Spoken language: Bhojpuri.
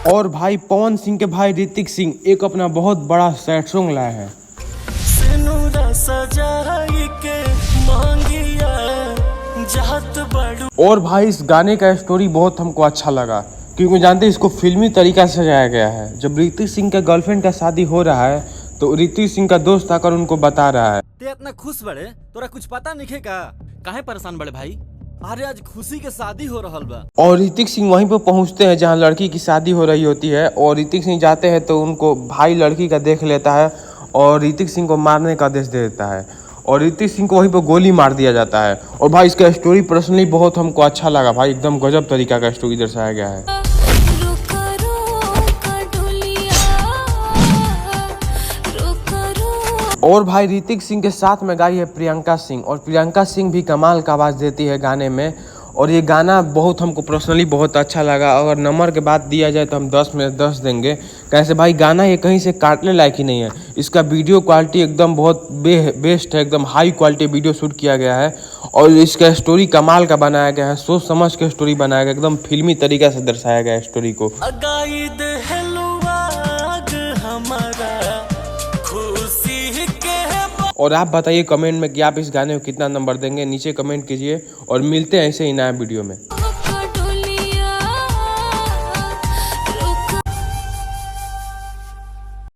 और भाई पवन सिंह के भाई ऋतिक सिंह एक अपना बहुत बड़ा सैड सॉन्ग लाए हैं। और भाई इस गाने का स्टोरी बहुत हमको अच्छा लगा, क्योंकि जानते हैं इसको फिल्मी तरीका से सजाया गया है। जब ऋतिक सिंह का गर्लफ्रेंड का शादी हो रहा है तो ऋतिक सिंह का दोस्त आकर उनको बता रहा है। ते इतना खुश बड़े, तोरा कुछ पता नहीं का? काहे परेशान बड़े भाई? अरे आज खुशी के शादी हो रहल बा। और ऋतिक सिंह वहीं पर पहुंचते हैं जहां लड़की की शादी हो रही होती है, और ऋतिक सिंह जाते हैं तो उनको भाई लड़की का देख लेता है और ऋतिक सिंह को मारने का आदेश दे देता है, और ऋतिक सिंह को वहीं पर गोली मार दिया जाता है। और भाई इसका स्टोरी पर्सनली बहुत हमको अच्छा लगा भाई, एकदम गजब तरीका का स्टोरी दर्शाया गया है। और भाई ऋतिक सिंह के साथ में गाई है प्रियंका सिंह, और प्रियंका सिंह भी कमाल का आवाज़ देती है गाने में। और ये गाना बहुत हमको पर्सनली बहुत अच्छा लगा। अगर नंबर के बाद दिया जाए तो हम 10 में 10 देंगे, कैसे भाई गाना ये कहीं से काटने लायक ही नहीं है। इसका वीडियो क्वालिटी एकदम बहुत बेस्ट है, एकदम हाई क्वालिटी वीडियो शूट किया गया है, और इसका स्टोरी कमाल का बनाया गया है, सोच समझ के स्टोरी बनाया गया, एकदम फिल्मी तरीका से दर्शाया गया है स्टोरी को। और आप बताइए कमेंट में कि आप इस गाने को कितना नंबर देंगे, नीचे कमेंट कीजिए, और मिलते हैं ऐसे ही नया वीडियो में।